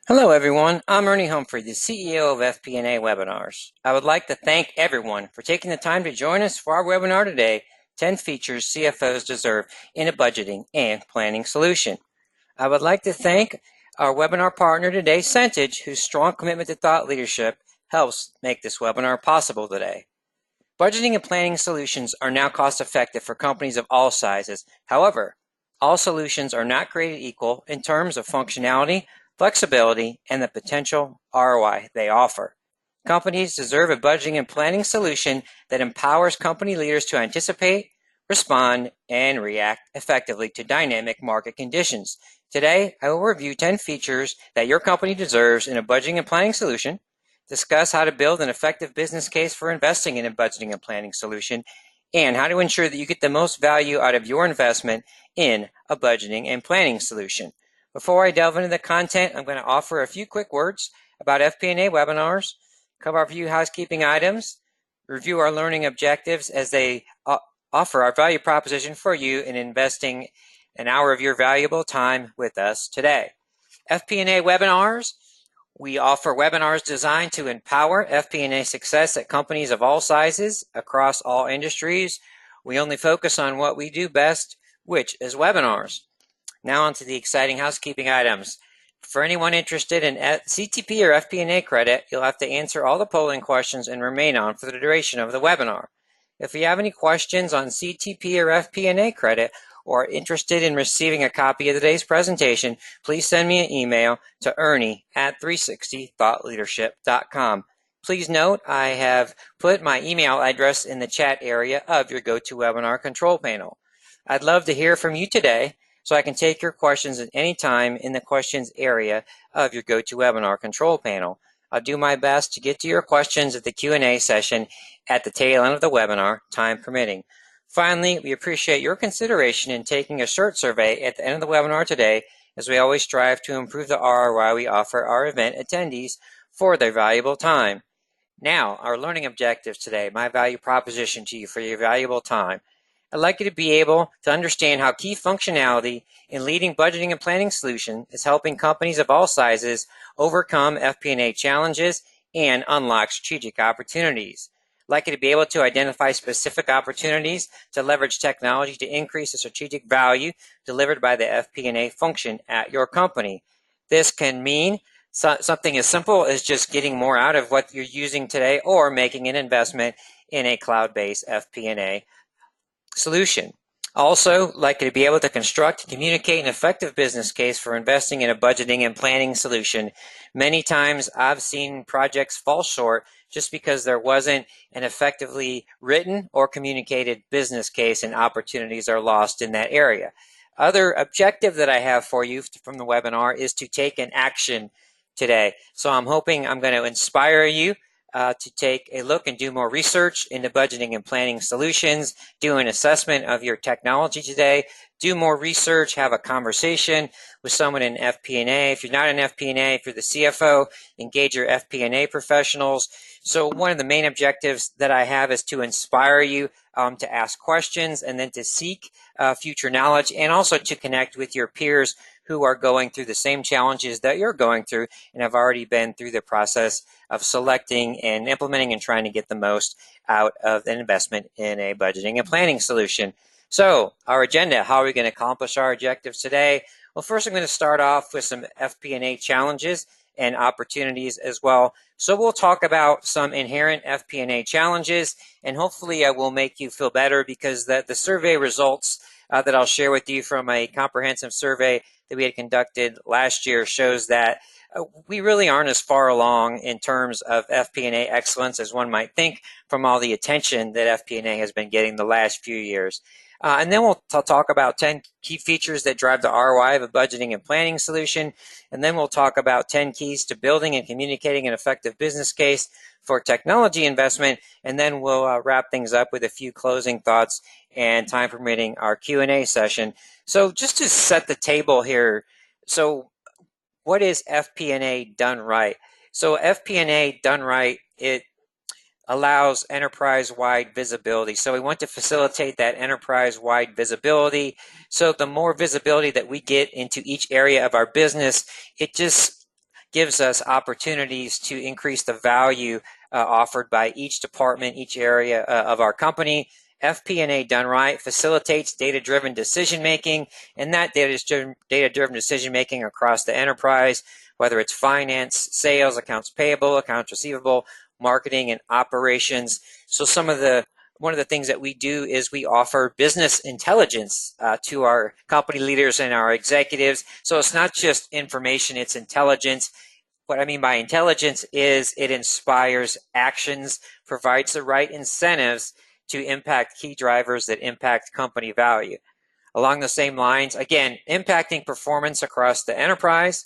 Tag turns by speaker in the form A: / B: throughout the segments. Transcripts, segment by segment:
A: Hello, everyone. I'm Ernie Humphrey, the CEO of FP&A Webinars. I would like to thank everyone for taking the time to join us for our webinar today, 10 Features CFOs Deserve in a Budgeting and Planning Solution. I would like to thank our webinar partner today, Centage, whose strong commitment to thought leadership helps make this webinar possible today. Budgeting and planning solutions are now cost-effective for companies of all sizes. However, all solutions are not created equal in terms of functionality, flexibility, and the potential ROI they offer. Companies deserve a budgeting and planning solution that empowers company leaders to anticipate, respond, and react effectively to dynamic market conditions. Today, I will review 10 features that your company deserves in a budgeting and planning solution, discuss how to build an effective business case for investing in a budgeting and planning solution, and how to ensure that you get the most value out of your investment in a budgeting and planning solution. Before I delve into the content, I'm going to offer a few quick words about FP&A webinars, cover a few housekeeping items, review our learning objectives as they offer our value proposition for you in investing an hour of your valuable time with us today. FP&A webinars. We offer webinars designed to empower FP&A success at companies of all sizes across all industries. We only focus on what we do best, which is webinars. Now on to the exciting housekeeping items. For anyone interested in CTP or FP&A credit, you'll have to answer all the polling questions and remain on for the duration of the webinar. If you have any questions on CTP or FP&A credit or are interested in receiving a copy of today's presentation, please send me an email to ernie@360thoughtleadership.com. Please note I have put my email address in the chat area of your GoToWebinar control panel. I'd love to hear from you today, so I can take your questions at any time in the questions area of your GoToWebinar control panel. I'll do my best to get to your questions at the Q&A session at the tail end of the webinar, time permitting. Finally, we appreciate your consideration in taking a short survey at the end of the webinar today, as we always strive to improve the ROI we offer our event attendees for their valuable time. Now, our learning objectives today, my value proposition to you for your valuable time. I'd like you to be able to understand how key functionality in leading budgeting and planning solution is helping companies of all sizes overcome FP&A challenges and unlock strategic opportunities. I'd like you to be able to identify specific opportunities to leverage technology to increase the strategic value delivered by the FP&A function at your company. This can mean something as simple as just getting more out of what you're using today or making an investment in a cloud-based FP&A solution. Also, like to be able to construct and communicate an effective business case for investing in a budgeting and planning solution. Many times I've seen projects fall short just because there wasn't an effectively written or communicated business case, and opportunities are lost in that area. Other objective that I have for you from the webinar is to take an action today. So I'm hoping I'm going to inspire you to take a look and do more research into budgeting and planning solutions, do an assessment of your technology today, do more research, have a conversation with someone in FP&A. If you're not in FP&A, if you're the CFO, engage your FP&A professionals. So one of the main objectives that I have is to inspire you to ask questions and then to seek future knowledge, and also to connect with your peers who are going through the same challenges that you're going through and have already been through the process of selecting and implementing and trying to get the most out of an investment in a budgeting and planning solution. So our agenda, how are we going to accomplish our objectives today? Well, first I'm going to start off with some FP&A challenges and opportunities as well. So we'll talk about some inherent FP&A challenges, and hopefully I will make you feel better, because the survey results that I'll share with you from a comprehensive survey that we had conducted last year shows that we really aren't as far along in terms of FP&A excellence as one might think from all the attention that FP&A has been getting the last few years. And then we'll talk about 10 key features that drive the ROI of a budgeting and planning solution. And then we'll talk about 10 keys to building and communicating an effective business case for technology investment. And then we'll wrap things up with a few closing thoughts and, time permitting, our Q&A session. So just to set the table here, so what is FP&A done right? So FP&A done right, it allows enterprise-wide visibility. So we want to facilitate that enterprise-wide visibility. So the more visibility that we get into each area of our business, it just gives us opportunities to increase the value offered by each department, each area of our company. FP&A done right facilitates data-driven decision-making, and that data-driven decision-making across the enterprise, whether it's finance, sales, accounts payable, accounts receivable, marketing, and operations. So one of the things that we do is we offer business intelligence to our company leaders and our executives. So it's not just information, it's intelligence. What I mean by intelligence is it inspires actions, provides the right incentives to impact key drivers that impact company value. Along the same lines, again, impacting performance across the enterprise,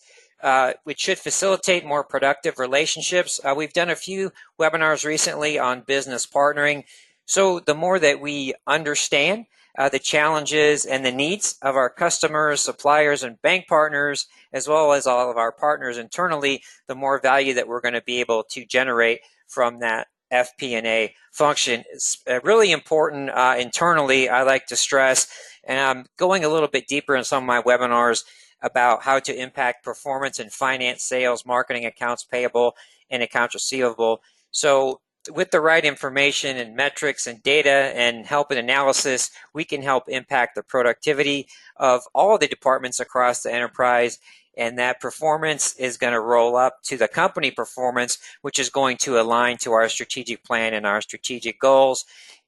A: which should facilitate more productive relationships. We've done a few webinars recently on business partnering. So the more that we understand the challenges and the needs of our customers, suppliers, and bank partners, as well as all of our partners internally, the more value that we're going to be able to generate from that FP&A function. It's really important internally, I like to stress, and I'm going a little bit deeper in some of my webinars about how to impact performance in finance, sales, marketing, accounts payable, and accounts receivable. So with the right information and metrics and data and help and analysis, we can help impact the productivity of all of the departments across the enterprise. And that performance is going to roll up to the company performance, which is going to align to our strategic plan and our strategic goals.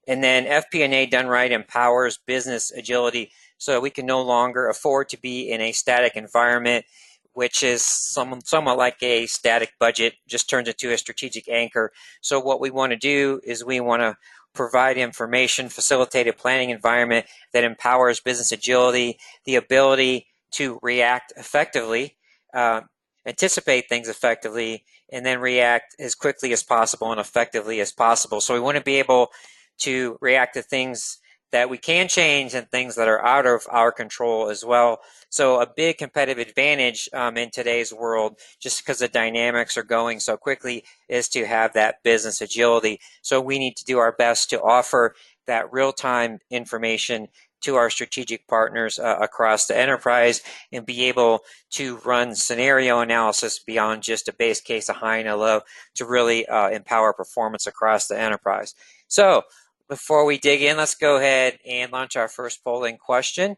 A: And then FP&A done right empowers business agility, so we can no longer afford to be in a static environment, which is somewhat like a static budget, just turns into a strategic anchor. So what we want to do is we want to provide information, facilitate a planning environment that empowers business agility, the ability to react effectively, anticipate things effectively, and then react as quickly as possible and effectively as possible. So we want to be able to react to things that we can change and things that are out of our control as well. So a big competitive advantage in today's world, just because the dynamics are going so quickly, is to have that business agility. So we need to do our best to offer that real-time information to our strategic partners across the enterprise and be able to run scenario analysis beyond just a base case, a high and a low, to really empower performance across the enterprise. So before we dig in, let's go ahead and launch our first polling question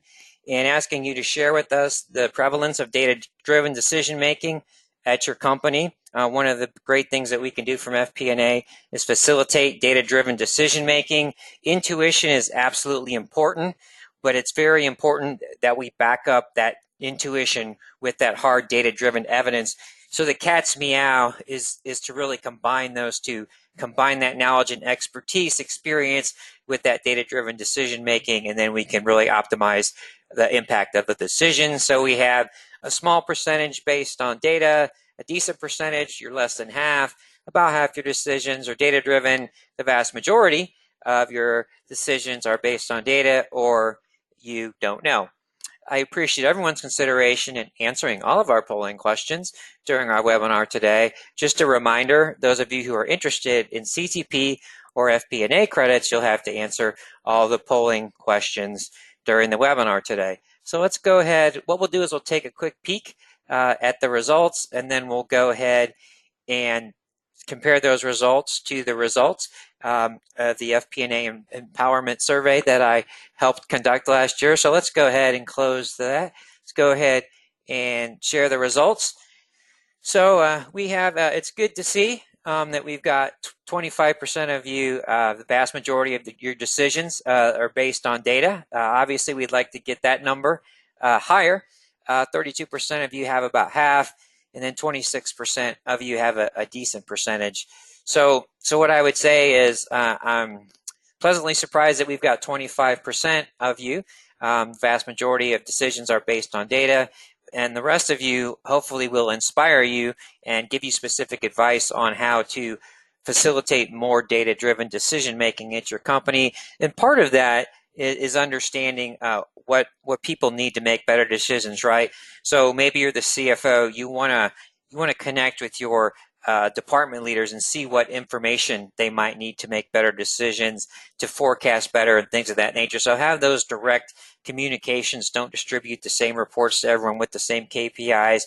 A: and asking you to share with us the prevalence of data-driven decision-making at your company. One of the great things that we can do from FP&A is facilitate data-driven decision-making. Intuition is absolutely important, but it's very important that we back up that intuition with that hard data-driven evidence. So the cat's meow is to really combine those two, combine that knowledge and expertise, experience with that data-driven decision-making, and then we can really optimize the impact of the decision. So we have a small percentage based on data, a decent percentage, you're less than half, about half your decisions are data-driven, the vast majority of your decisions are based on data, or you don't know. I appreciate everyone's consideration in answering all of our polling questions during our webinar today. Just a reminder, those of you who are interested in CTP or FP&A credits, you'll have to answer all the polling questions during the webinar today. So let's go ahead. What we'll do is we'll take a quick peek at the results, and then we'll go ahead and compare those results to the results of the FP&A Empowerment Survey that I helped conduct last year. So let's go ahead and close that. Let's go ahead and share the results. So we have, it's good to see that we've got 25% of you, the vast majority of your decisions are based on data. Obviously, we'd like to get that number higher. 32% of you have about half, and then 26% of you have a decent percentage. So what I would say is I'm pleasantly surprised that we've got 25% of you. Vast majority of decisions are based on data, and the rest of you hopefully will inspire you and give you specific advice on how to facilitate more data-driven decision-making at your company. And part of that is understanding what people need to make better decisions, right? So maybe you're the CFO, you want to connect with your department leaders and see what information they might need to make better decisions, to forecast better and things of that nature. So have those direct communications. Don't distribute the same reports to everyone with the same KPIs.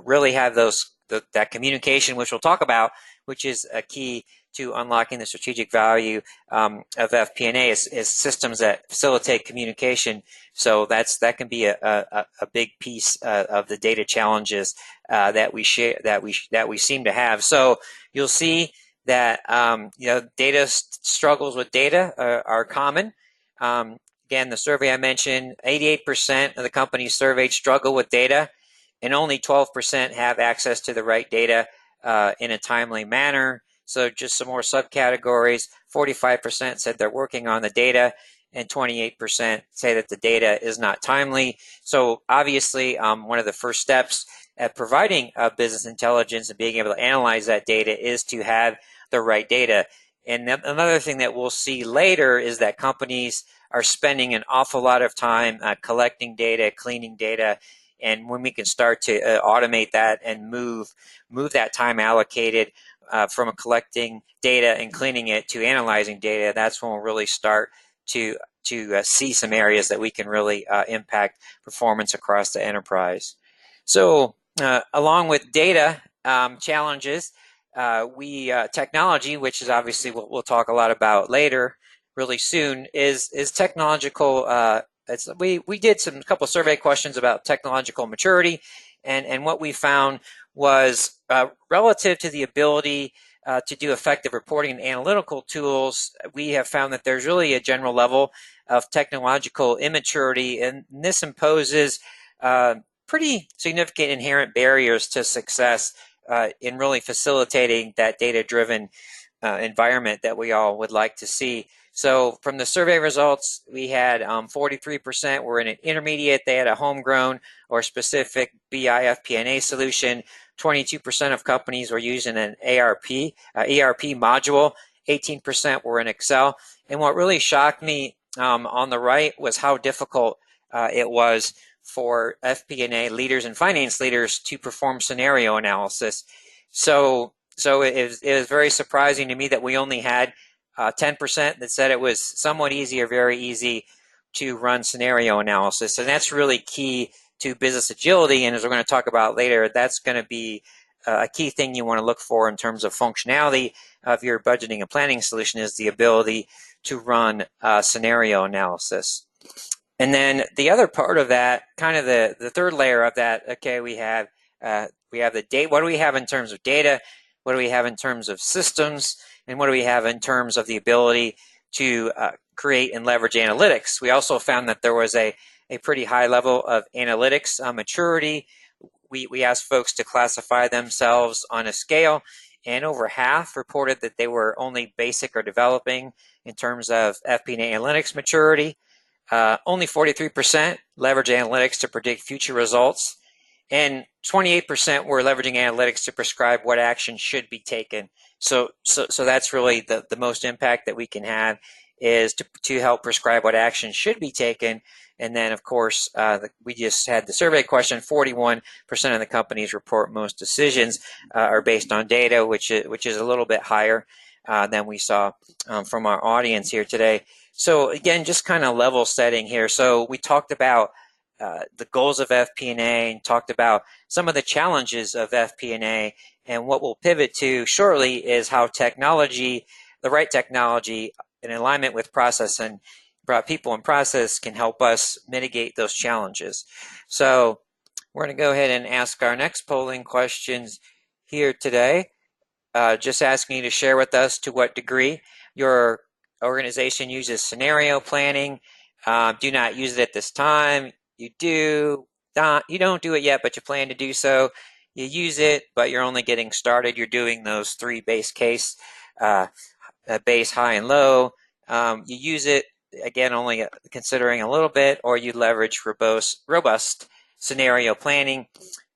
A: Really have those that communication, which we'll talk about, which is a key to unlocking the strategic value of FP&A is systems that facilitate communication. So that can be a big piece of the data challenges that we share that we seem to have. So you'll see that data struggles with data are common. Again, the survey I mentioned, 88% of the companies surveyed struggle with data, and only 12% have access to the right data in a timely manner. So just some more subcategories. 45% said they're working on the data, and 28% say that the data is not timely. So obviously, one of the first steps at providing business intelligence and being able to analyze that data is to have the right data. And another thing that we'll see later is that companies are spending an awful lot of time collecting data, cleaning data, and when we can start to automate that and move that time allocated from collecting data and cleaning it to analyzing data, that's when we'll really start to see some areas that we can really impact performance across the enterprise. So along with data challenges, technology, which is obviously what we'll talk a lot about later, really soon, is technological. We did a couple survey questions about technological maturity, and what we found was relative to the ability to do effective reporting and analytical tools, we have found that there's really a general level of technological immaturity, and this imposes pretty significant inherent barriers to success in really facilitating that data-driven environment that we all would like to see. So from the survey results, we had 43% were in an intermediate. They had a homegrown or specific BI FP&A solution. 22% of companies were using an ERP module. 18% were in Excel. And what really shocked me on the right was how difficult it was for FP&A leaders and finance leaders to perform scenario analysis. So it was very surprising to me that we only had 10% that said it was somewhat easy or very easy to run scenario analysis. And that's really key to business agility. And as we're going to talk about later, that's going to be a key thing you want to look for in terms of functionality of your budgeting and planning solution is the ability to run scenario analysis. And then the other part of that, kind of the third layer of that, okay, we have the data. What do we have in terms of data? What do we have in terms of systems? And what do we have in terms of the ability to create and leverage analytics? We also found that there was a pretty high level of analytics maturity. We asked folks to classify themselves on a scale, and over half reported that they were only basic or developing in terms of FP&A analytics maturity. Only 43% leverage analytics to predict future results, and 28% were leveraging analytics to prescribe what action should be taken. So that's really the most impact that we can have is to help prescribe what action should be taken. And then, of course, we just had the survey question. 41% of the companies report most decisions are based on data, which is a little bit higher than we saw from our audience here today. So again, just kind of level setting here. So we talked about the goals of FP&A and talked about some of the challenges of FP&A, and what we'll pivot to shortly is how technology, the right technology in alignment with process and people and process can help us mitigate those challenges. So we're going to go ahead and ask our next polling questions here today. Just asking you to share with us to what degree your organization uses scenario planning. Do not use it at this time. You don't do it yet, but you plan to do so. You use it, but you're only getting started. You're doing those three base case, base, high, and low. You use it, again, only considering a little bit, or you leverage robust scenario planning.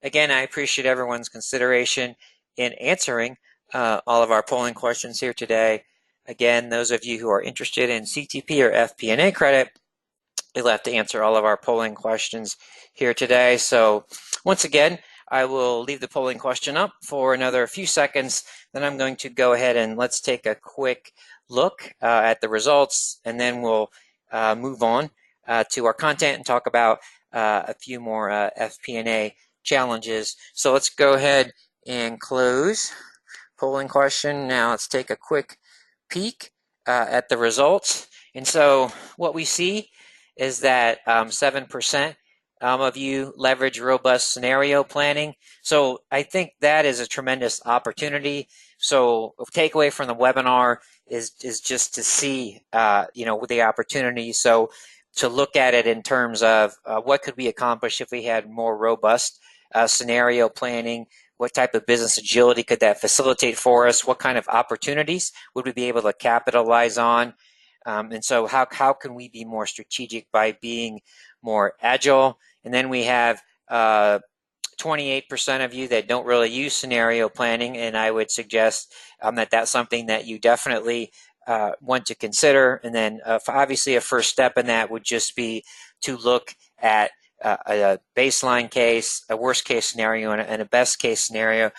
A: Again, I appreciate everyone's consideration in answering all of our polling questions here today. Again, those of you who are interested in CTP or FP&A credit, you'll have to answer all of our polling questions here today. So once again, I will leave the polling question up for another few seconds. Then I'm going to go ahead and let's take a quick look at the results, and then we'll move on to our content and talk about a few more FP&A challenges. So let's go ahead and close. Polling question. Now let's take a quick peek at the results. And so what we see is that 7% of you leverage robust scenario planning. So I think that is a tremendous opportunity. So a takeaway from the webinar is just to see the opportunity. So to look at it in terms of what could we accomplish if we had more robust scenario planning. What type of business agility could that facilitate for us? What kind of opportunities would we be able to capitalize on? And so how can we be more strategic by being more agile? And then we have 28% of you that don't really use scenario planning, and I would suggest that that's something that you definitely want to consider. And then obviously a first step in that would just be to look at a baseline case, a worst case scenario, and a best case scenario.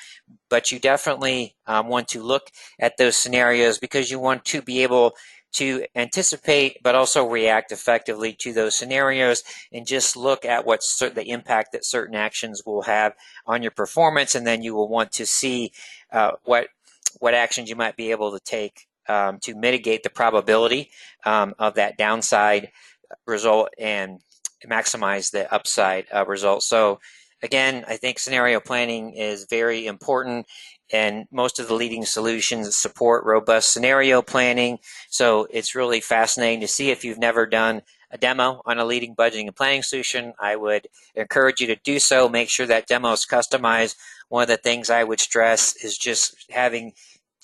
A: But you definitely want to look at those scenarios because you want to be able to anticipate but also react effectively to those scenarios, and just look at what's the impact that certain actions will have on your performance, and then you will want to see what actions you might be able to take to mitigate the probability of that downside result and maximize the upside result. So again, I think scenario planning is very important, and most of the leading solutions support robust scenario planning. So it's really fascinating to see. If you've never done a demo on a leading budgeting and planning solution, I would encourage you to do so. Make sure that demo is customized. One of the things I would stress is just having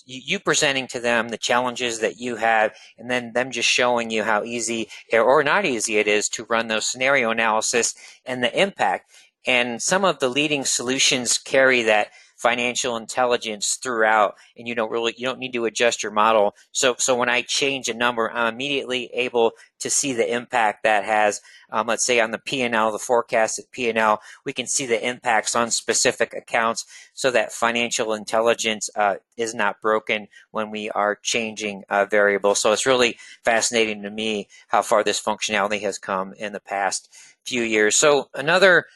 A: you presenting to them the challenges that you have, and then them just showing you how easy or not easy it is to run those scenario analysis and the impact. And some of the leading solutions carry that financial intelligence throughout, and you don't need to adjust your model. So when I change a number, I'm immediately able to see the impact that has. Let's say on the P&L, the forecasted P&L, we can see the impacts on specific accounts, so that financial intelligence is not broken when we are changing variables. So it's really fascinating to me how far this functionality has come in the past few years. So another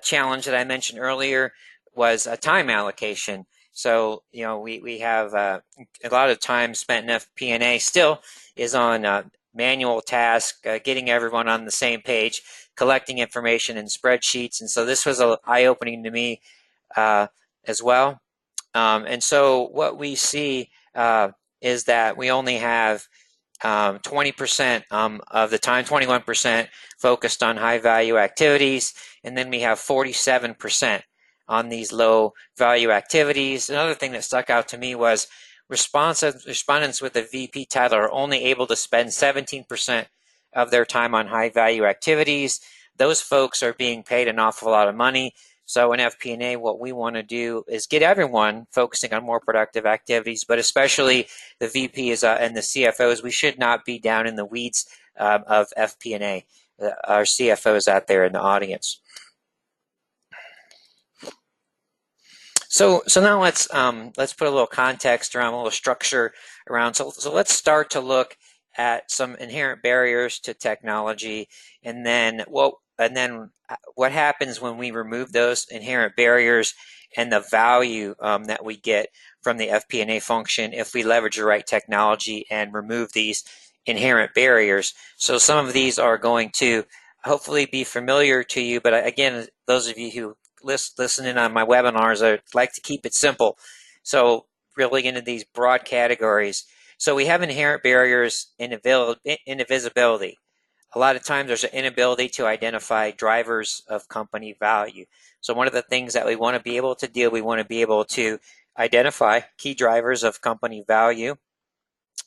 A: challenge that I mentioned earlier was a time allocation. So, we have a lot of time spent in FP&A still is on manual task, getting everyone on the same page, collecting information in spreadsheets. And so this was eye-opening to me as well. And so what we see is that we only have 20% of the time, 21% focused on high value activities, and then we have 47% on these low value activities. Another thing that stuck out to me was respondents with a VP title are only able to spend 17% of their time on high value activities. Those folks are being paid an awful lot of money. So in FP&A, what we want to do is get everyone focusing on more productive activities, but especially the VPs and the CFOs. We should not be down in the weeds of FP&A. Our CFOs out there in the audience. So now let's put a little context around, a little structure around. So let's start to look at some inherent barriers to technology, and then what happens when we remove those inherent barriers, and the value that we get from the FP&A function if we leverage the right technology and remove these inherent barriers. So some of these are going to hopefully be familiar to you, but again, those of you who listening on my webinars, I like to keep it simple. So really into these broad categories. So we have inherent barriers in visibility. A lot of times there's an inability to identify drivers of company value. So one of the things that we want to be able to do, we want to be able to identify key drivers of company value,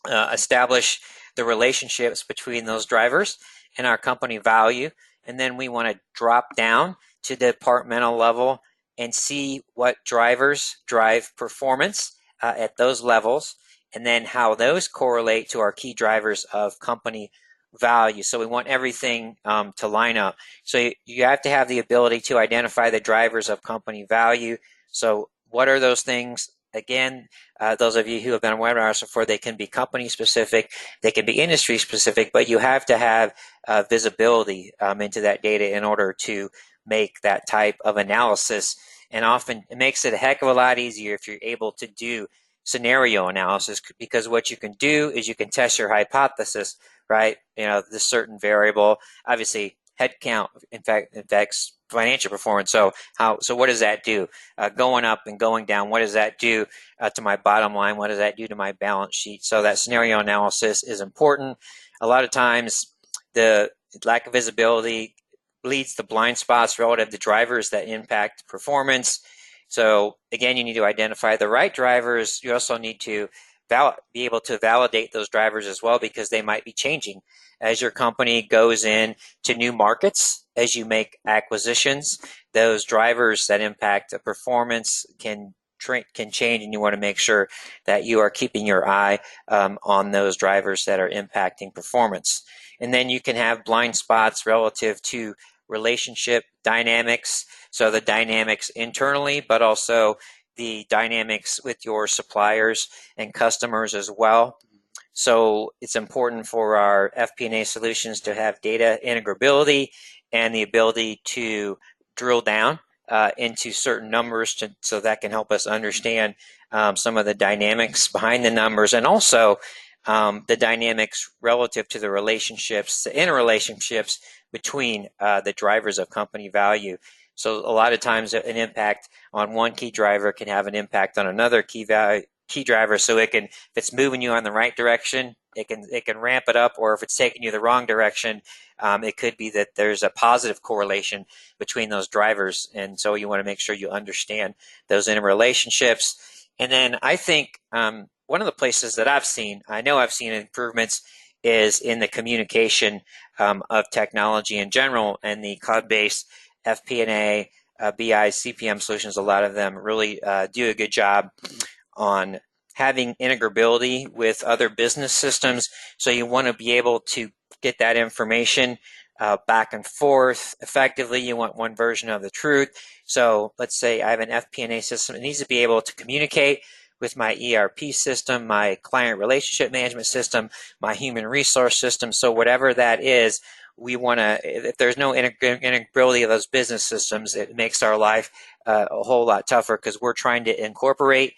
A: establish the relationships between those drivers and our company value, and then we want to drop down to the departmental level and see what drivers drive performance at those levels, and then how those correlate to our key drivers of company value. So we want everything to line up. So you have to have the ability to identify the drivers of company value. So what are those things? Again, those of you who have been on webinars before, they can be company specific, they can be industry specific, but you have to have visibility into that data in order to make that type of analysis. And often it makes it a heck of a lot easier if you're able to do scenario analysis, because what you can do is you can test your hypothesis, right? This certain variable, obviously headcount, in fact, affects financial performance. So what does that do? Going up and going down, what does that do to my bottom line? What does that do to my balance sheet? So that scenario analysis is important. A lot of times the lack of visibility leads to blind spots relative to drivers that impact performance. So again, you need to identify the right drivers. You also need to be able to validate those drivers as well, because they might be changing as your company goes in to new markets. As you make acquisitions, those drivers that impact the performance can change, and you want to make sure that you are keeping your eye on those drivers that are impacting performance. And then you can have blind spots relative to relationship dynamics. So the dynamics internally, but also the dynamics with your suppliers and customers as well. So it's important for our FP&A solutions to have data integrability and the ability to drill down into certain numbers, so that can help us understand some of the dynamics behind the numbers, and also the dynamics relative to the relationships, the interrelationships between the drivers of company value. So a lot of times an impact on one key driver can have an impact on another key driver. So if it's moving you on the right direction, it can ramp it up, or if it's taking you the wrong direction, it could be that there's a positive correlation between those drivers. And so you want to make sure you understand those interrelationships. And then I think one of the places that I've seen improvements is in the communication of technology in general, and the cloud-based FP&A, BI, CPM solutions. A lot of them really do a good job on having integrability with other business systems. So you want to be able to get that information back and forth effectively. You want one version of the truth. So let's say I have an FP&A system. It needs to be able to communicate with my ERP system, my client relationship management system, my human resource system. So whatever that is, we want to, if there's no integrability of those business systems, it makes our life a whole lot tougher, because we're trying to incorporate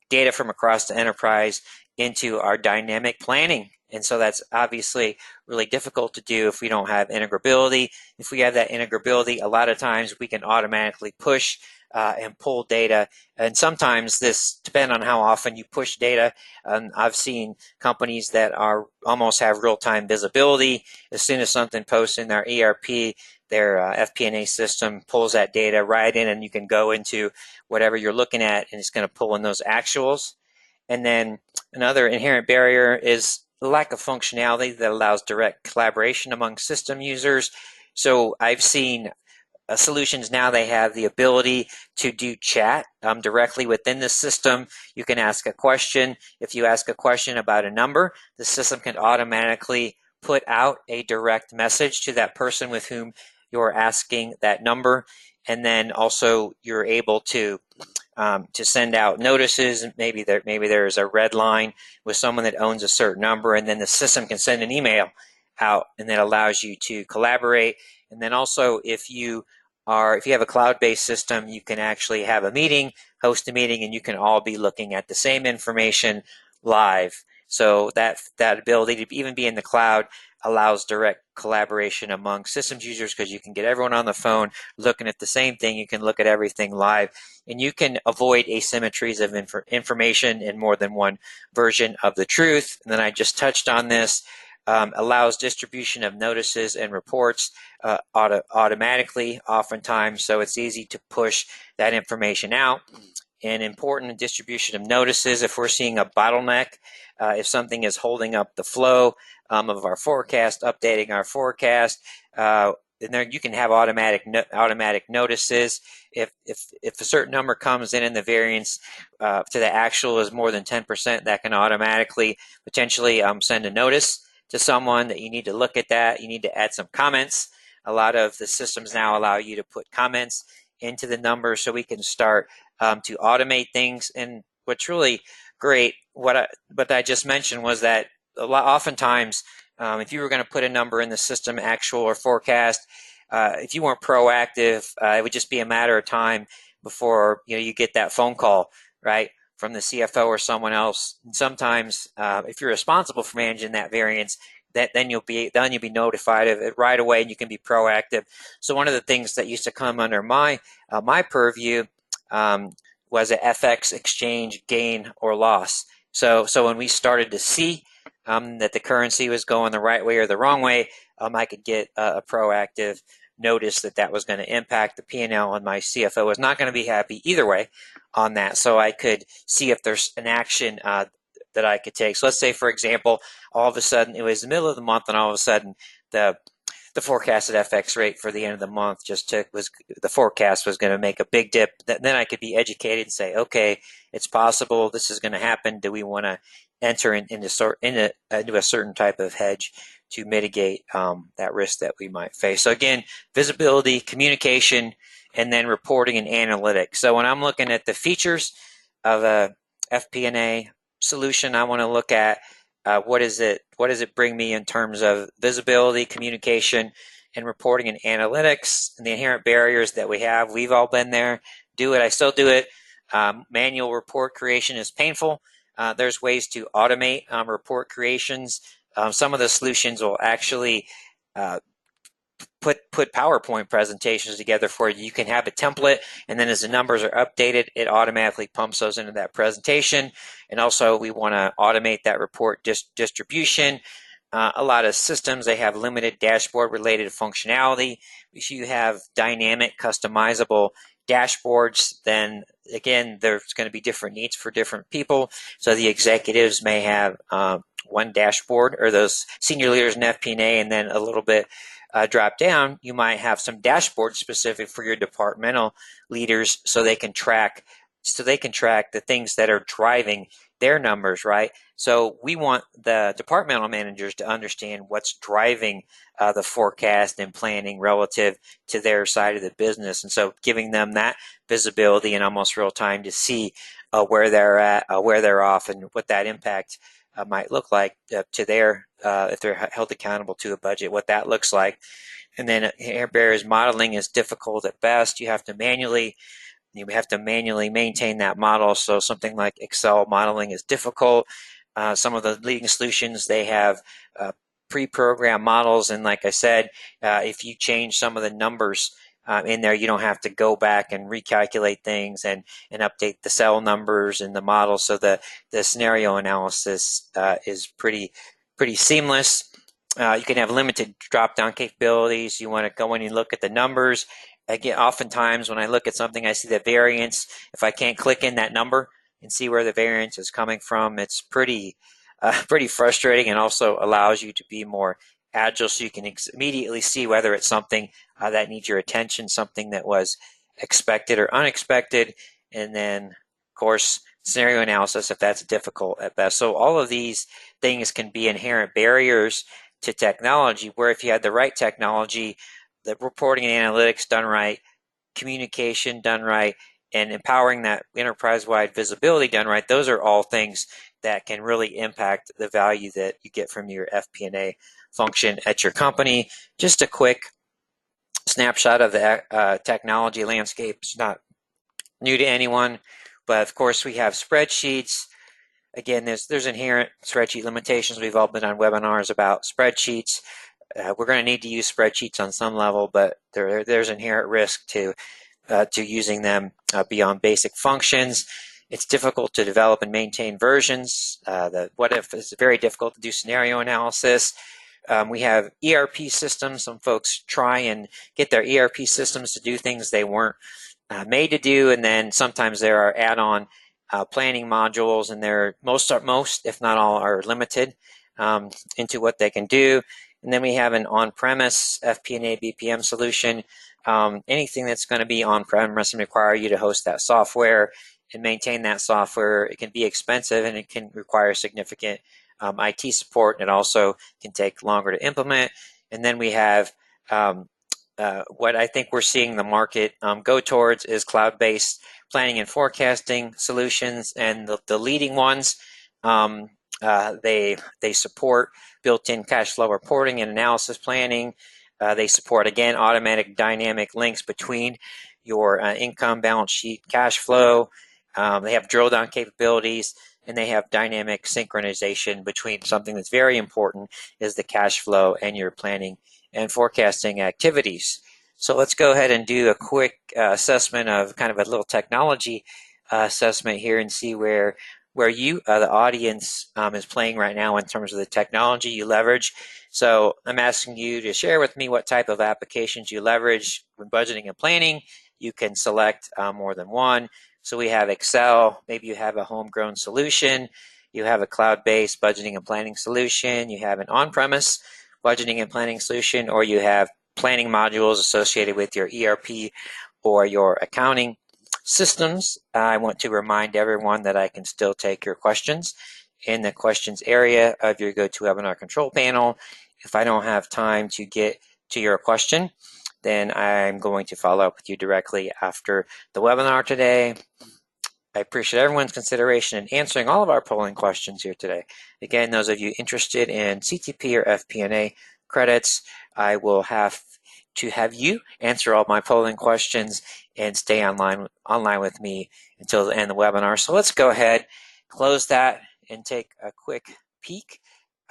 A: data from across the enterprise into our dynamic planning. And so that's obviously really difficult to do if we don't have integrability. If we have that integrability, a lot of times we can automatically push and pull data. And sometimes this depends on how often you push data. I've seen companies that almost have real-time visibility. As soon as something posts in their ERP, their FP&A system pulls that data right in, and you can go into whatever you're looking at, and it's going to pull in those actuals. And then another inherent barrier is the lack of functionality that allows direct collaboration among system users. So I've seen solutions now, they have the ability to do chat directly within the system. You can ask a question. If you ask a question about a number, the system can automatically put out a direct message to that person with whom you're asking that number. And then also you're able to send out notices. Maybe there's a red line with someone that owns a certain number, and then the system can send an email out, and that allows you to collaborate. And then also if you have a cloud-based system, you can actually have a meeting, host a meeting, and you can all be looking at the same information live. So that ability to even be in the cloud allows direct collaboration among systems users, because you can get everyone on the phone looking at the same thing. You can look at everything live, and you can avoid asymmetries of information in more than one version of the truth. And then I just touched on this. Allows distribution of notices and reports automatically oftentimes, so it's easy to push that information out. And important distribution of notices if we're seeing a bottleneck, if something is holding up the flow of our forecast, updating our forecast, and there you can have automatic notices. If a certain number comes in and the variance to the actual is more than 10%, that can automatically potentially send a notice to someone that you need to look at that. You need to add some comments. A lot of the systems now allow you to put comments into the numbers, so we can start to automate things. And what's really great, what I just mentioned, was that oftentimes if you were going to put a number in the system, actual or forecast, if you weren't proactive, it would just be a matter of time before you get that phone call, right, from the CFO or someone else. And sometimes, if you're responsible for managing that variance, then you'll be notified of it right away, and you can be proactive. So one of the things that used to come under my purview was a FX exchange gain or loss. So when we started to see that the currency was going the right way or the wrong way, I could get a proactive notice that was going to impact the P&L, and my CFO was not going to be happy either way on that. So I could see if there's an action that I could take. So let's say, for example, all of a sudden it was the middle of the month, and all of a sudden the forecasted FX rate for the end of the month the forecast was going to make a big dip. Then I could be educated and say, okay, it's possible this is going to happen. Do we want to enter into a certain type of hedge to mitigate that risk that we might face? So again, visibility, communication, and then reporting and analytics. So when I'm looking at the features of a FP&A solution, I want to look at what does it bring me in terms of visibility, communication, and reporting and analytics, and the inherent barriers that we have. We've all been there. Do it. I still do it. Manual report creation is painful. There's ways to automate report creations. Some of the solutions will actually put PowerPoint presentations together for you. You can have a template, and then as the numbers are updated, it automatically pumps those into that presentation. And also, we want to automate that report distribution. A lot of systems, they have limited dashboard related functionality. If you have dynamic, customizable dashboards, then again, there's going to be different needs for different people. So the executives may have one dashboard, or those senior leaders in FP&A, and then a little bit drop down, you might have some dashboards specific for your departmental leaders, so they can track the things that are driving their numbers, right? So we want the departmental managers to understand what's driving the forecast and planning relative to their side of the business. And so giving them that visibility in almost real time to see where they're at, where they're off, and what that impact might look like to their, if they're held accountable to a budget, what that looks like. And then inherent barriers modeling is difficult at best. You have to manually maintain that model. So something like Excel modeling is difficult. Some of the leading solutions, they have pre-programmed models, and like I said, if you change some of the numbers in there, you don't have to go back and recalculate things and update the cell numbers in the model. So the scenario analysis is pretty seamless. You can have limited drop-down capabilities. You want to go in and look at the numbers. Again, oftentimes when I look at something, I see the variance. If I can't click in that number and see where the variance is coming from, it's pretty frustrating, and also allows you to be more agile, so you can immediately see whether it's something that needs your attention, something that was expected or unexpected, and then, of course, scenario analysis if that's difficult at best. So all of these things can be inherent barriers to technology, where if you had the right technology, the reporting and analytics done right, communication done right, and empowering that enterprise-wide visibility done right, those are all things that can really impact the value that you get from your FP&A function at your company. Just a quick snapshot of the technology landscape. It's not new to anyone, but of course we have spreadsheets. Again, there's inherent spreadsheet limitations. We've all been on webinars about spreadsheets. We're going to need to use spreadsheets on some level, but there's inherent risk to using them beyond basic functions. It's difficult to develop and maintain versions. The what if is very difficult to do scenario analysis. We have ERP systems. Some folks try and get their ERP systems to do things they weren't made to do, and then sometimes there are add-on planning modules, and most, if not all, are limited into what they can do. And then we have an on-premise FP&A BPM solution. Anything that's going to be on-premise and require you to host that software and maintain that software, it can be expensive, and it can require significant IT support, and it also can take longer to implement. And then we have what I think we're seeing the market go towards is cloud-based planning and forecasting solutions, and the leading ones, they support built-in cash flow reporting and analysis planning. They support, again, automatic dynamic links between your income, balance sheet, cash flow. They have drill down capabilities, and they have dynamic synchronization between something that's very important is the cash flow and your planning and forecasting activities. So let's go ahead and do a quick assessment of kind of a little technology assessment here and see where you, the audience, is playing right now in terms of the technology you leverage. So I'm asking you to share with me what type of applications you leverage when budgeting and planning. You can select more than one. So we have Excel, maybe you have a homegrown solution, you have a cloud-based budgeting and planning solution, you have an on-premise budgeting and planning solution, or you have planning modules associated with your ERP or your accounting systems. I want to remind everyone that I can still take your questions in the questions area of your GoToWebinar control panel. If I don't have time to get to your question, then I'm going to follow up with you directly after the webinar today. I appreciate everyone's consideration in answering all of our polling questions here today. Again, those of you interested in CTP or FP&A credits, I will have to have you answer all my polling questions and stay online with me until the end of the webinar. So let's go ahead, close that, and take a quick peek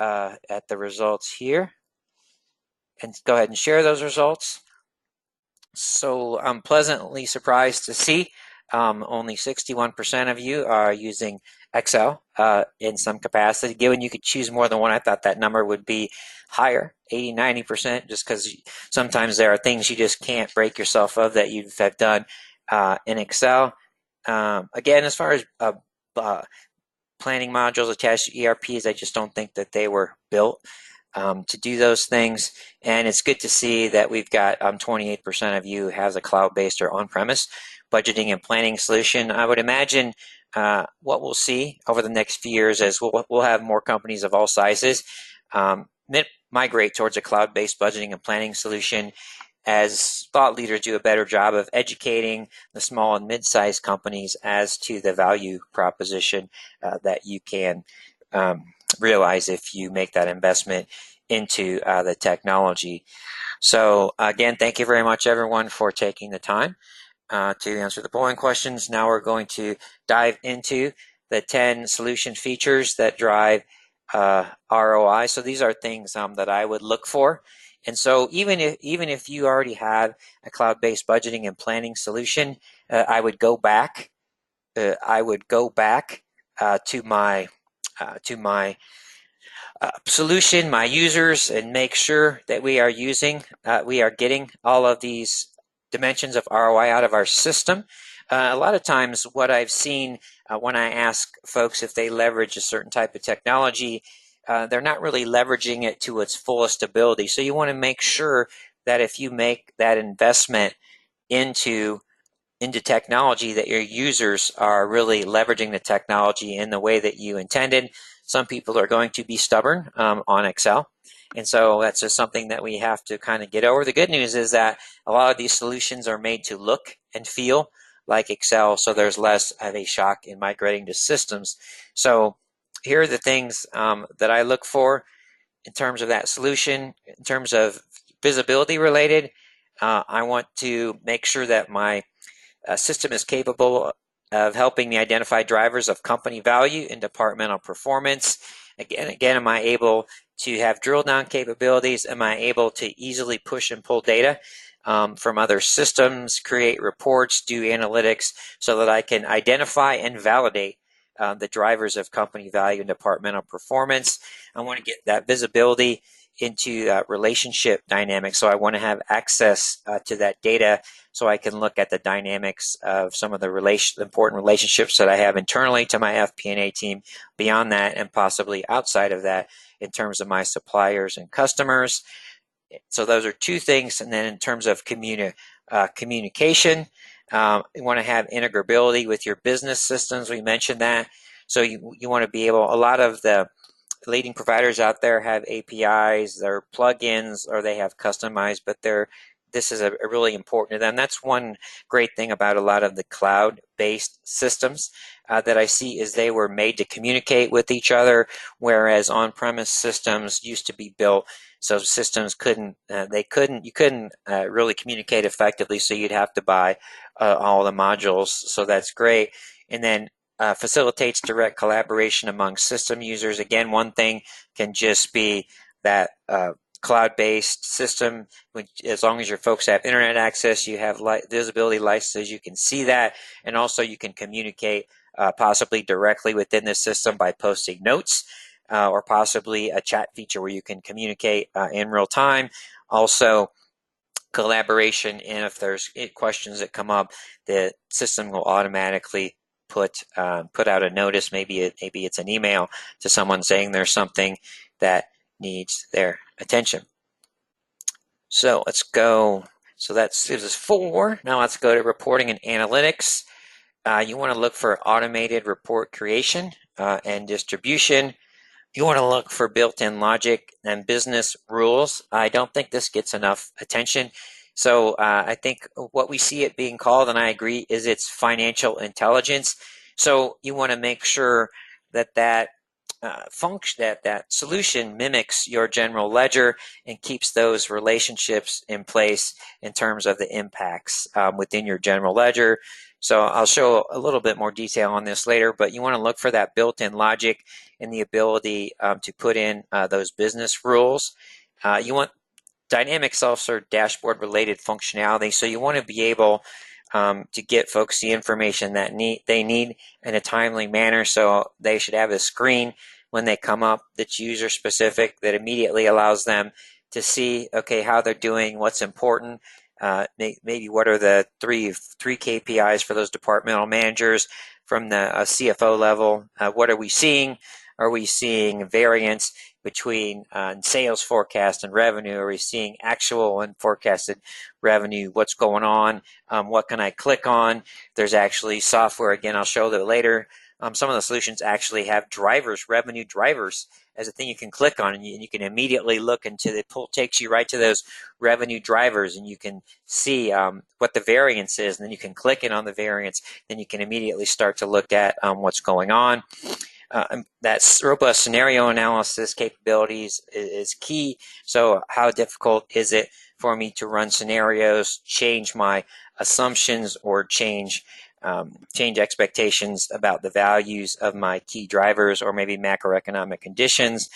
A: at the results here, and go ahead and share those results. So I'm pleasantly surprised to see only 61% of you are using Excel in some capacity. Given you could choose more than one, I thought that number would be higher, 80, 90%, just because sometimes there are things you just can't break yourself of that you have done in Excel. Again, as far as planning modules attached to ERPs, I just don't think that they were built to do those things. And it's good to see that we've got 28% of you has a cloud-based or on-premise budgeting and planning solution. I would imagine what we'll see over the next few years is we'll have more companies of all sizes migrate towards a cloud-based budgeting and planning solution as thought leaders do a better job of educating the small and mid-sized companies as to the value proposition that you can realize if you make that investment into the technology. So again, thank you very much, everyone, for taking the time to answer the polling questions. Now we're going to dive into the 10 solution features that drive ROI. So these are things that I would look for. And so even if you already have a cloud-based budgeting and planning solution, I would go back. To my solution, my users, and make sure that we are getting all of these dimensions of ROI out of our system. A lot of times what I've seen when I ask folks if they leverage a certain type of technology, they're not really leveraging it to its fullest ability. So you want to make sure that if you make that investment into technology, that your users are really leveraging the technology in the way that you intended. Some people are going to be stubborn on Excel. And so that's just something that we have to kind of get over. The good news is that a lot of these solutions are made to look and feel like Excel, so there's less of a shock in migrating to systems. So here are the things that I look for in terms of that solution. In terms of visibility related, I want to make sure that my system is capable of helping me identify drivers of company value and departmental performance. Again, am I able to have drill down capabilities? Am I able to easily push and pull data from other systems, create reports, do analytics, so that I can identify and validate the drivers of company value and departmental performance? I want to get that visibility into relationship dynamics. So I want to have access to that data so I can look at the dynamics of some of the important relationships that I have internally to my FP&A team, beyond that, and possibly outside of that in terms of my suppliers and customers. So those are two things. And then in terms of communication, you want to have integrability with your business systems. We mentioned that. So you want to be able, a lot of the leading providers out there have APIs, they're plugins, or they have customized, but they're this is a really important to them. That's one great thing about a lot of the cloud-based systems that I see is they were made to communicate with each other, whereas on-premise systems used to be built so systems you couldn't really communicate effectively, so you'd have to buy all the modules. So that's great. And then facilitates direct collaboration among system users. Again, one thing can just be that cloud-based system. As long as your folks have internet access, you have visibility licenses, you can see that, and also you can communicate possibly directly within the system by posting notes, or possibly a chat feature where you can communicate in real time. Also, collaboration, and if there's questions that come up, the system will automatically put out a notice. Maybe it's an email to someone saying there's something that needs their attention. So let's go. So that gives us 4. Now let's go to reporting and analytics. You want to look for automated report creation and distribution. You want to look for built-in logic and business rules. I don't think this gets enough attention. So I think what we see it being called, and I agree, is it's financial intelligence. So you want to make sure that function, that solution mimics your general ledger and keeps those relationships in place in terms of the impacts within your general ledger. So I'll show a little bit more detail on this later, but you want to look for that built-in logic and the ability to put in those business rules. You want dynamic self-serve dashboard related functionality. So you want to be able to get folks the information that they need in a timely manner. So they should have a screen when they come up that's user specific, that immediately allows them to see, okay, how they're doing, what's important. Maybe what are the three KPIs for those departmental managers from the CFO level? What are we seeing? Are we seeing variance between sales forecast and revenue? Are we seeing actual and forecasted revenue? What's going on? What can I click on? There's actually software, again, I'll show that later. Some of the solutions actually have drivers, revenue drivers, as a thing you can click on, and you can immediately look into the pull, takes you right to those revenue drivers, and you can see what the variance is, and then you can click in on the variance, then you can immediately start to look at what's going on. That robust scenario analysis capabilities is key. So how difficult is it for me to run scenarios, change my assumptions, or change expectations about the values of my key drivers or maybe macroeconomic conditions?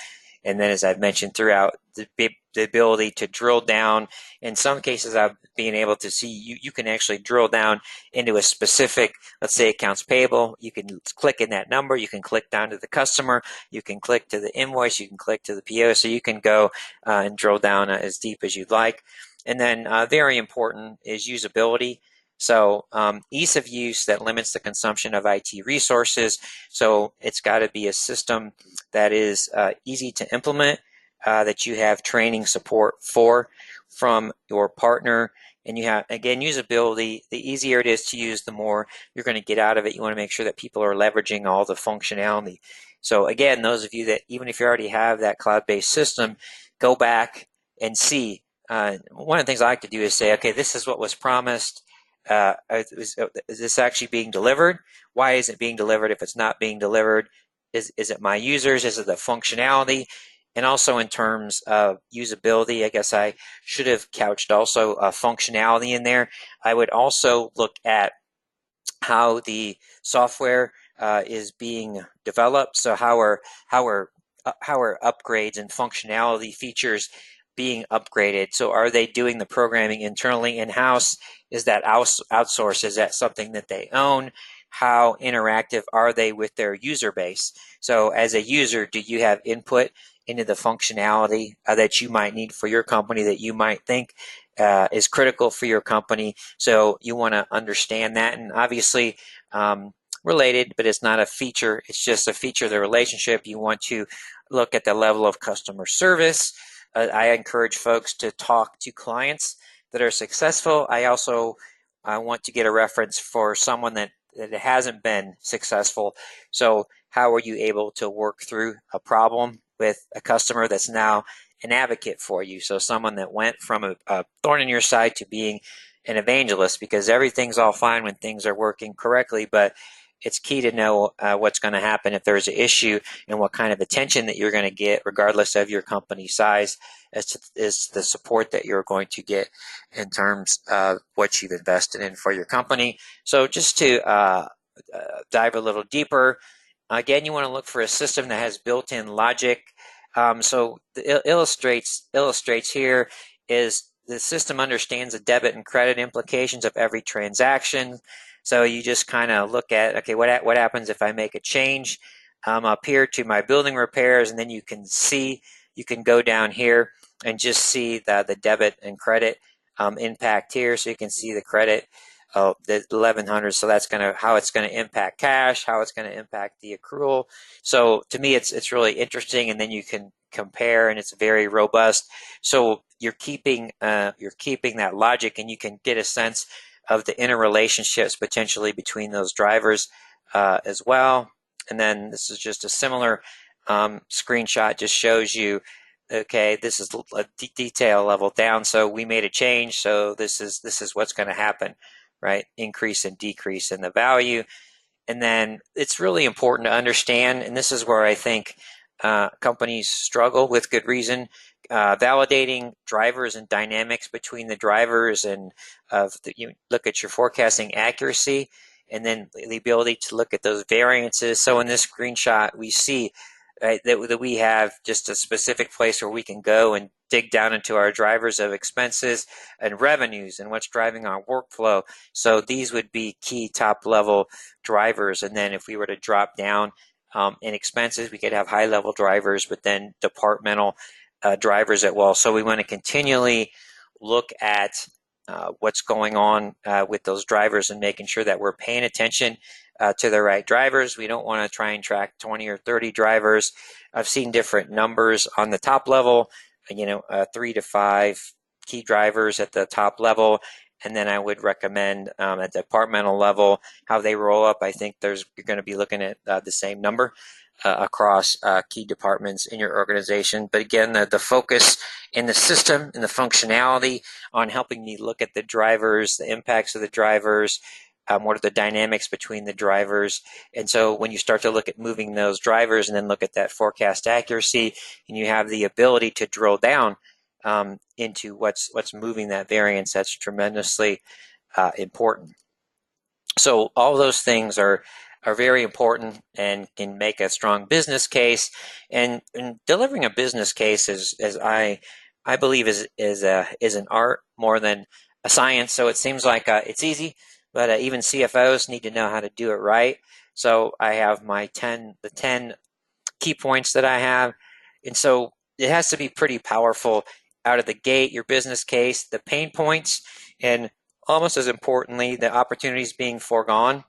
A: And then, as I've mentioned throughout, the ability to drill down. In some cases, I've been able to see you can actually drill down into a specific, let's say, accounts payable. You can click in that number. You can click down to the customer. You can click to the invoice. You can click to the PO. So you can go and drill down as deep as you'd like. And then very important is usability. So ease of use that limits the consumption of IT resources. So it's got to be a system that is easy to implement, that you have training support from your partner. And you have, again, usability. The easier it is to use, the more you're going to get out of it. You want to make sure that people are leveraging all the functionality. So again, those of you that, even if you already have that cloud-based system, go back and see. One of the things I like to do is say, okay, this is what was promised. Is this actually being delivered? Why is it being delivered? If it's not being delivered, is it my users? Is it the functionality? And also in terms of usability, I guess I should have couched also functionality in there. I would also look at how the software is being developed. So how are upgrades and functionality features being upgraded? So are they doing the programming internally in-house? Is that outsourced? Is that something that they own? How interactive are they with their user base? So as a user, do you have input into the functionality that you might need for your company, that you might think is critical for your company? So you want to understand that. And obviously related, but it's not a feature. It's just a feature of the relationship. You want to look at the level of customer service. I encourage folks to talk to clients that are successful. I also want to get a reference for someone that hasn't been successful. So how are you able to work through a problem with a customer that's now an advocate for you. So someone that went from a thorn in your side to being an evangelist, because everything's all fine when things are working correctly, but it's key to know what's going to happen if there's an issue and what kind of attention that you're going to get, regardless of your company size, is the support that you're going to get in terms of what you've invested in for your company. So just to dive a little deeper, again, you want to look for a system that has built-in logic. So the illustrates here is the system understands the debit and credit implications of every transaction. So you just kind of look at, okay, what happens if I make a change up here to my building repairs, and then you can go down here and just see the debit and credit impact here. So you can see the credit, the 1100. So that's how it's going to impact cash, how it's going to impact the accrual. So to me, it's really interesting, and then you can compare, and it's very robust. So you're keeping that logic, and you can get a sense of the interrelationships potentially between those drivers as well. And then this is just a similar screenshot, just shows you, okay, this is a detail level down. So we made a change, so this is what's going to happen, right? Increase and decrease in the value. And then it's really important to understand, and this is where I think companies struggle with good reason, validating drivers and dynamics between the drivers, and you look at your forecasting accuracy, and then the ability to look at those variances. So in this screenshot, we see that we have just a specific place where we can go and dig down into our drivers of expenses and revenues and what's driving our workflow. So these would be key top level drivers. And then if we were to drop down in expenses, we could have high level drivers, but then departmental drivers as well. So we want to continually look at what's going on with those drivers and making sure that we're paying attention to the right drivers. We don't want to try and track 20 or 30 drivers. I've seen different numbers on the top level, 3 to 5 key drivers at the top level. And then I would recommend at the departmental level, how they roll up. I think you're going to be looking at the same number across key departments in your organization. But again, the focus in the system and the functionality on helping me look at the drivers, the impacts of the drivers, what are the dynamics between the drivers. And so when you start to look at moving those drivers and then look at that forecast accuracy, and you have the ability to drill down into what's moving that variance, that's tremendously important. So all those things are very important and can make a strong business case. And delivering a business case is I believe is an art more than a science. So it seems like it's easy, but even CFOs need to know how to do it right. So I have the 10 key points that I have. And so it has to be pretty powerful out of the gate, your business case, the pain points, and almost as importantly, the opportunities being foregone.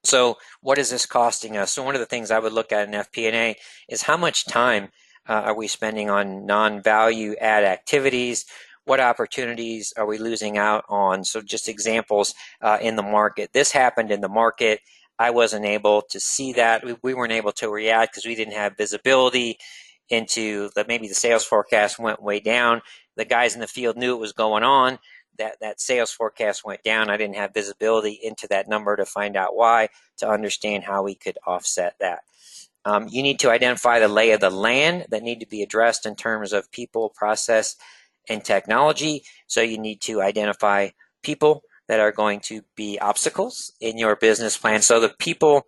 A: So what is this costing us? So one of the things I would look at in FP&A is how much time are we spending on non-value add activities? What opportunities are we losing out on? So just examples in the market. This happened in the market. I wasn't able to see that. We weren't able to react because we didn't have visibility into maybe the sales forecast went way down. The guys in the field knew it was going on. That sales forecast went down. I didn't have visibility into that number to find out why, to understand how we could offset that. You need to identify the lay of the land that need to be addressed in terms of people, process, and technology. So you need to identify people that are going to be obstacles in your business plan. So the people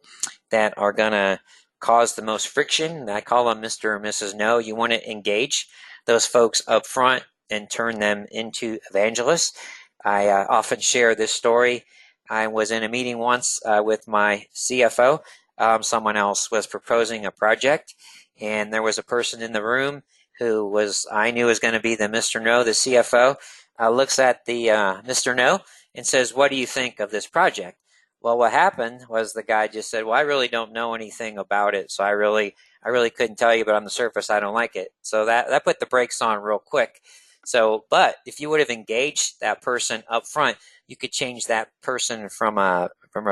A: that are going to cause the most friction, I call them Mr. or Mrs. No. You want to engage those folks up front and turn them into evangelists. I often share this story. I was in a meeting once with my CFO. Someone else was proposing a project, and there was a person in the room who I knew was going to be the Mr. No, the CFO, looks at the Mr. No and says, "What do you think of this project?" Well, what happened was the guy just said, "Well, I really don't know anything about it, so I really couldn't tell you, but on the surface, I don't like it." So that put the brakes on real quick. So, but if you would have engaged that person up front, you could change that person from a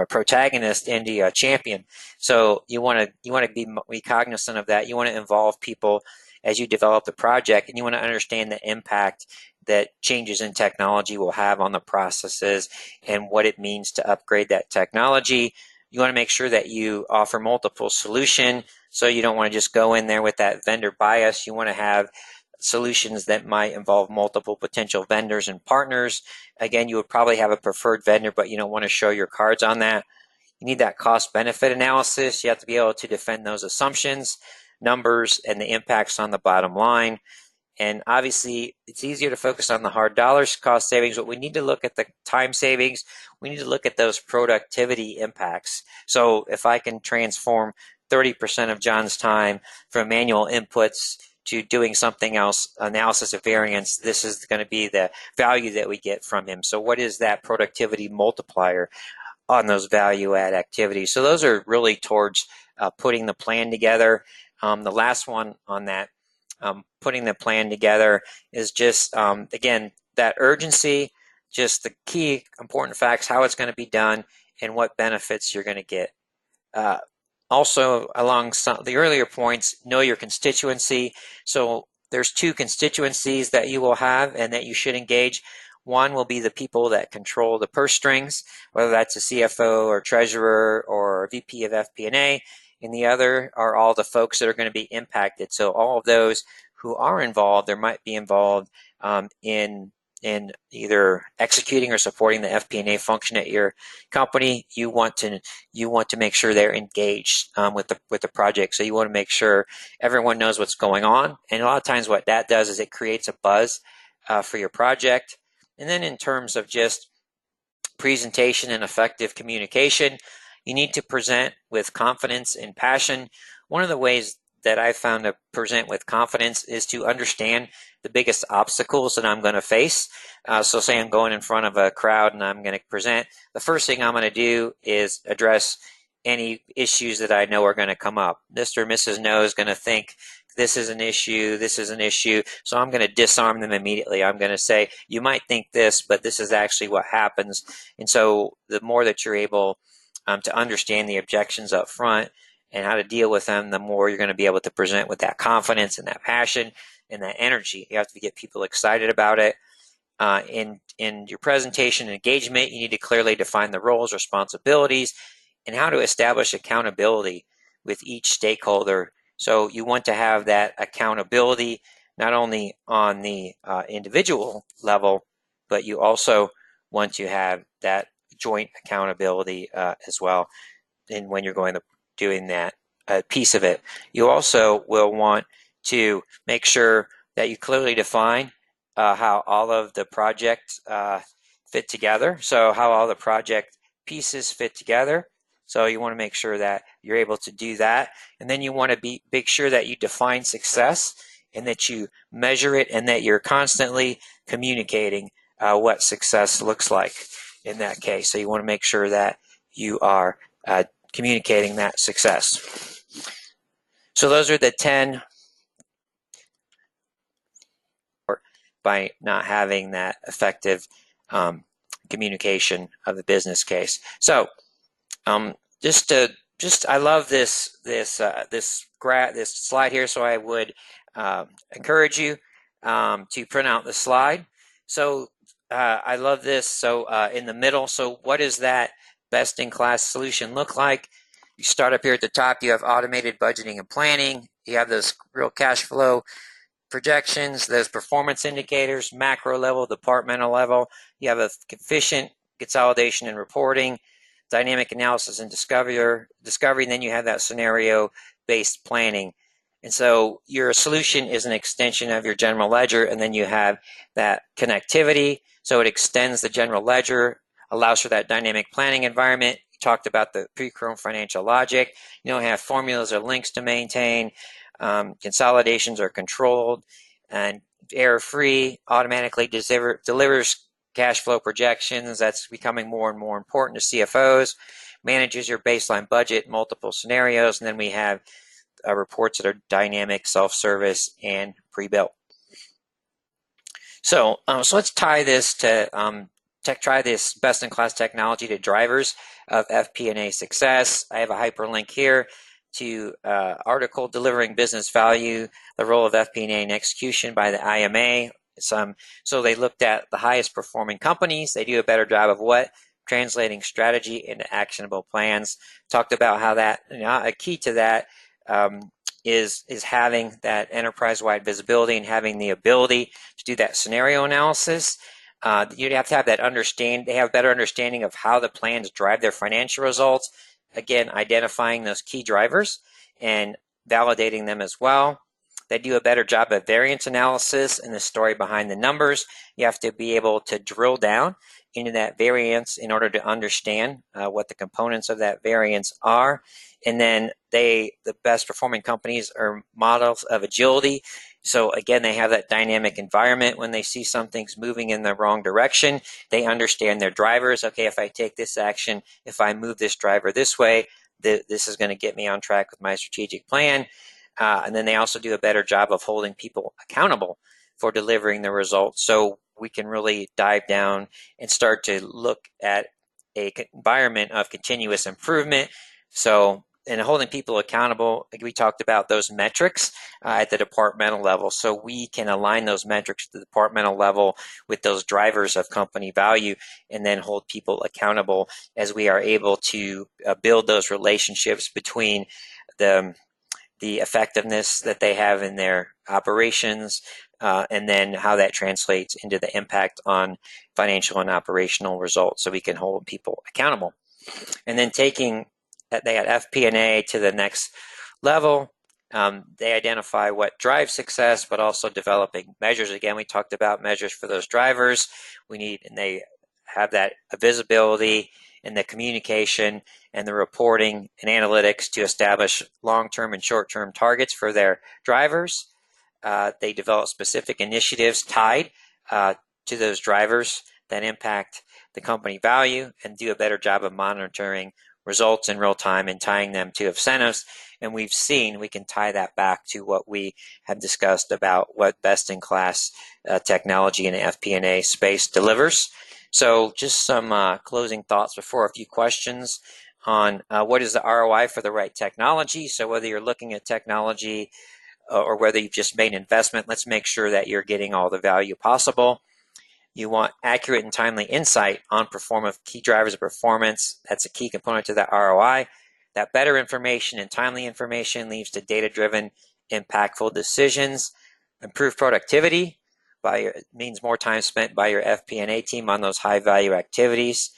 A: protagonist into a champion. So you want to be cognizant of that. You want to involve people as you develop the project, and you want to understand the impact that changes in technology will have on the processes and what it means to upgrade that technology. You want to make sure that you offer multiple solutions, so you don't want to just go in there with that vendor bias. You want to have solutions that might involve multiple potential vendors and partners. Again, you would probably have a preferred vendor, but you don't want to show your cards on that. You need that cost benefit analysis. You have to be able to defend those assumptions, numbers, and the impacts on the bottom line. And obviously, it's easier to focus on the hard dollars cost savings, but we need to look at the time savings. We need to look at those productivity impacts. So if I can transform 30% of John's time from manual inputs to doing something else, analysis of variance, this is going to be the value that we get from him. So what is that productivity multiplier on those value add activities? So those are really towards putting the plan together. The last one on that, putting the plan together, is just, again, that urgency, just the key important facts, how it's going to be done, and what benefits you're going to get. Also, along some the earlier points, know your constituency. So there's two constituencies that you will have and that you should engage. One will be the people that control the purse strings, whether that's a CFO or treasurer or VP of FP&A, and the other are all the folks that are going to be impacted. So all of those who are involved, or might be involved in either executing or supporting the FP&A function at your company, you want to make sure they're engaged with the project. So you want to make sure everyone knows what's going on. And a lot of times, what that does is it creates a buzz for your project. And then in terms of just presentation and effective communication, you need to present with confidence and passion. One of the ways that I found to present with confidence is to understand the biggest obstacles that I'm going to face. So say I'm going in front of a crowd and I'm going to present. The first thing I'm going to do is address any issues that I know are going to come up. Mr. or Mrs. No is going to think this is an issue, this is an issue, so I'm going to disarm them immediately. I'm going to say, you might think this, but this is actually what happens. And so the more that you're able to understand the objections up front and how to deal with them, the more you're going to be able to present with that confidence and that passion and that energy. You have to get people excited about it. In your presentation and engagement, you need to clearly define the roles, responsibilities, and how to establish accountability with each stakeholder. So you want to have that accountability not only on the individual level, but you also want to have that joint accountability as well. And when you're going to doing that piece of it, you also will want to make sure that you clearly define how all of the projects fit together. So how all the project pieces fit together. So you want to make sure that you're able to do that. And then you want to make sure that you define success and that you measure it and that you're constantly communicating what success looks like in that case. So you want to make sure that you are communicating that success. So those are the 10 by not having that effective communication of the business case. So I love this slide here. So I would encourage you to print out the slide. So I love this. So in the middle, so what does that best-in-class solution look like? You start up here at the top. You have automated budgeting and planning. You have those real cash flow projections, those performance indicators, macro level, departmental level. You have efficient consolidation and reporting, dynamic analysis and discovery, and then you have that scenario-based planning. And so your solution is an extension of your general ledger, and then you have that connectivity. So it extends the general ledger, allows for that dynamic planning environment. You talked about the pre-Chrome financial logic. You don't have formulas or links to maintain. Consolidations are controlled and error-free, automatically delivers cash flow projections. That's becoming more and more important to CFOs. Manages your baseline budget, multiple scenarios, and then we have reports that are dynamic, self-service, and pre-built. So let's tie this to try this best-in-class technology to drivers of FP&A success. I have a hyperlink here to article delivering business value, the role of FP&A in execution by the IMA. So they looked at the highest performing companies. They do a better job of what? Translating strategy into actionable plans. Talked about how that, a key to that is having that enterprise-wide visibility and having the ability to do that scenario analysis. You'd have to have that they have better understanding of how the plans drive their financial results. Again, identifying those key drivers and validating them as well. They do a better job of variance analysis and the story behind the numbers. You have to be able to drill down into that variance in order to understand what the components of that variance are. And then the best performing companies are models of agility. So again, they have that dynamic environment. When they see something's moving in the wrong direction, they understand their drivers. Okay, if I take this action, if I move this driver this way, this is going to get me on track with my strategic plan. And then they also do a better job of holding people accountable for delivering the results. So we can really dive down and start to look at an environment of continuous improvement. So, and holding people accountable, we talked about those metrics at the departmental level. So we can align those metrics to the departmental level with those drivers of company value and then hold people accountable as we are able to build those relationships between the effectiveness that they have in their operations, and then how that translates into the impact on financial and operational results so we can hold people accountable. And then taking that FP&A to the next level, they identify what drives success, but also developing measures. Again, we talked about measures for those drivers. And they have that visibility and the communication and the reporting and analytics to establish long-term and short-term targets for their drivers. They develop specific initiatives tied to those drivers that impact the company value and do a better job of monitoring results in real time and tying them to incentives. And we've seen we can tie that back to what we have discussed about what best-in-class technology in the FP&A space delivers. So just some closing thoughts before a few questions on what is the ROI for the right technology. So whether you're looking at technology or whether you've just made an investment, let's make sure that you're getting all the value possible. You want accurate and timely insight on key drivers of performance. That's a key component to that ROI. That better information and timely information leads to data-driven, impactful decisions. Improved productivity means more time spent by your FP&A team on those high-value activities.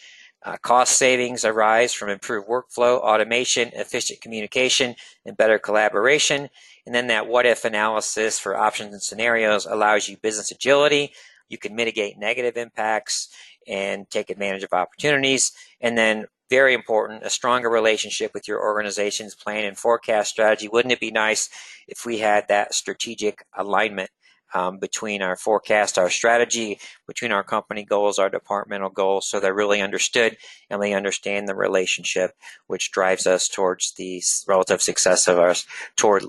A: Cost savings arise from improved workflow, automation, efficient communication, and better collaboration. And then that what-if analysis for options and scenarios allows you business agility. You can mitigate negative impacts and take advantage of opportunities. And then, very important, a stronger relationship with your organization's plan and forecast strategy. Wouldn't it be nice if we had that strategic alignment between our forecast, our strategy, between our company goals, our departmental goals, so they're really understood and they understand the relationship which drives us towards the relative success of ours toward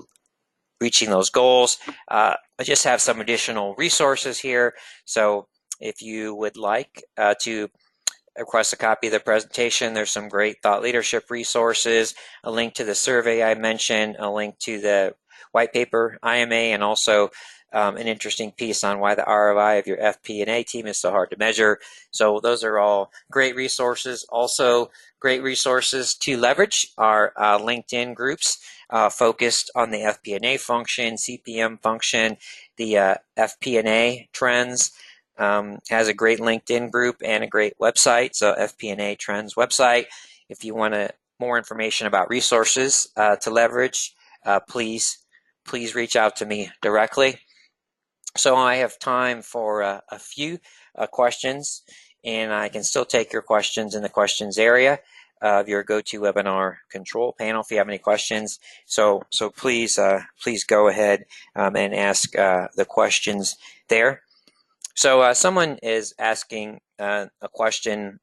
A: reaching those goals. I just have some additional resources here. So if you would like to request a copy of the presentation, there's some great thought leadership resources, a link to the survey I mentioned, a link to the white paper IMA, and also an interesting piece on why the ROI of your FP&A team is so hard to measure. So those are all great resources. Also great resources to leverage are LinkedIn groups focused on the FP&A function, CPM function. The FP&A Trends has a great LinkedIn group and a great website. So FP&A Trends website. If you want more information about resources to leverage, please reach out to me directly. So I have time for a few questions, and I can still take your questions in the questions area of your GoToWebinar control panel if you have any questions. So please go ahead and ask the questions there. So someone is asking a question,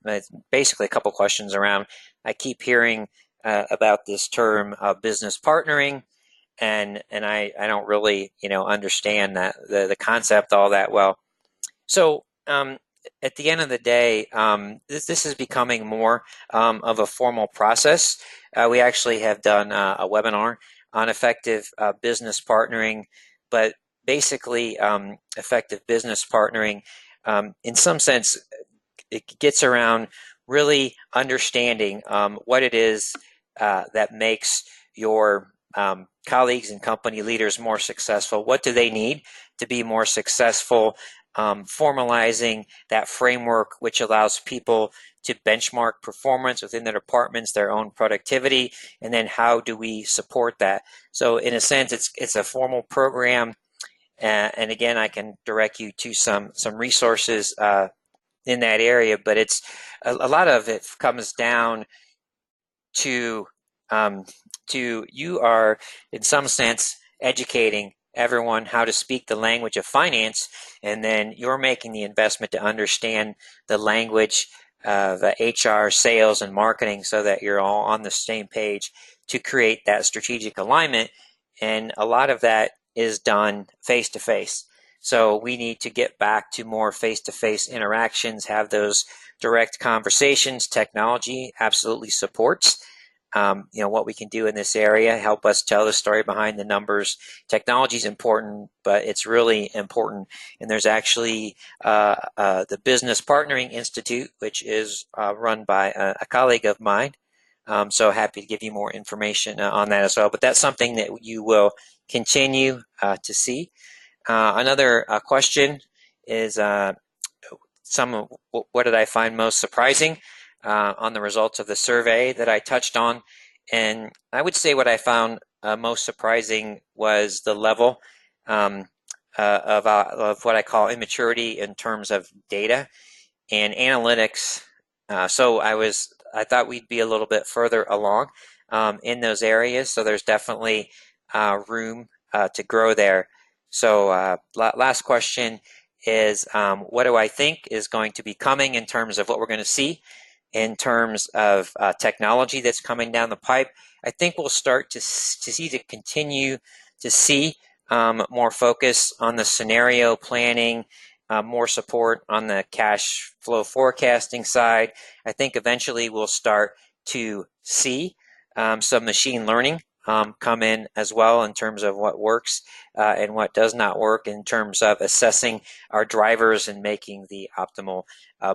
A: basically a couple questions around, I keep hearing about this term business partnering. And I don't really understand that the concept all that well. So at the end of the day, this is becoming more of a formal process. We actually have done a webinar on effective business partnering, but basically effective business partnering in some sense it gets around really understanding what it is that makes your colleagues and company leaders more successful. What do they need to be more successful? Formalizing that framework which allows people to benchmark performance within their departments, their own productivity, and then how do we support that? So in a sense, it's a formal program, and again, I can direct you to some resources in that area, but it's a lot of it comes down to you are in some sense educating everyone how to speak the language of finance, and then you're making the investment to understand the language of HR, sales, and marketing so that you're all on the same page to create that strategic alignment. And a lot of that is done face to face. So we need to get back to more face-to-face interactions, have those direct conversations. Technology absolutely supports what we can do in this area, help us tell the story behind the numbers. Technology is important, but it's really important. And there's actually the Business Partnering Institute, which is run by a colleague of mine. So happy to give you more information on that as well. But that's something that you will continue to see. Another question is what did I find most surprising on the results of the survey that I touched on? And I would say what I found most surprising was the level of what I call immaturity in terms of data and analytics. So I thought we'd be a little bit further along in those areas. So there's definitely room to grow there. So last question is what do I think is going to be coming in terms of what we're going to see in terms of technology that's coming down the pipe? I think we'll start to continue to see more focus on the scenario planning, more support on the cash flow forecasting side. I think eventually we'll start to see some machine learning come in as well in terms of what works and what does not work in terms of assessing our drivers and making the optimal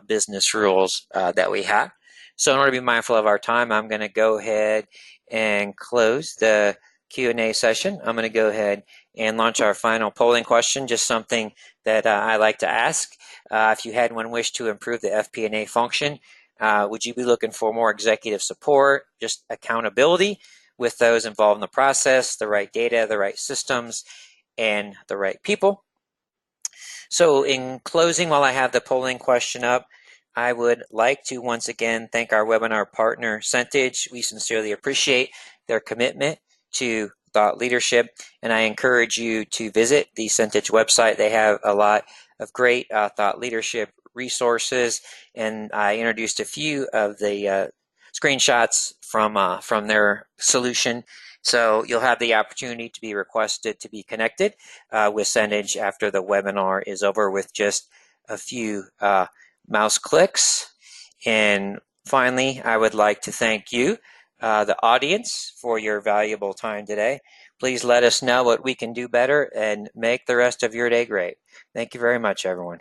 A: business rules that we have. So in order to be mindful of our time, I'm going to go ahead and close the Q&A session. I'm going to go ahead and launch our final polling question, just something that I like to ask. If you had one wish to improve the FP&A function, would you be looking for more executive support, just accountability with those involved in the process, the right data, the right systems, and the right people? So in closing, while I have the polling question up, I would like to once again thank our webinar partner, Centage. We sincerely appreciate their commitment to thought leadership, and I encourage you to visit the Centage website. They have a lot of great thought leadership resources, and I introduced a few of the screenshots from their solution. So you'll have the opportunity to be requested to be connected with Centage after the webinar is over with just a few mouse clicks. And finally, I would like to thank you, the audience, for your valuable time today. Please let us know what we can do better and make the rest of your day great. Thank you very much, everyone.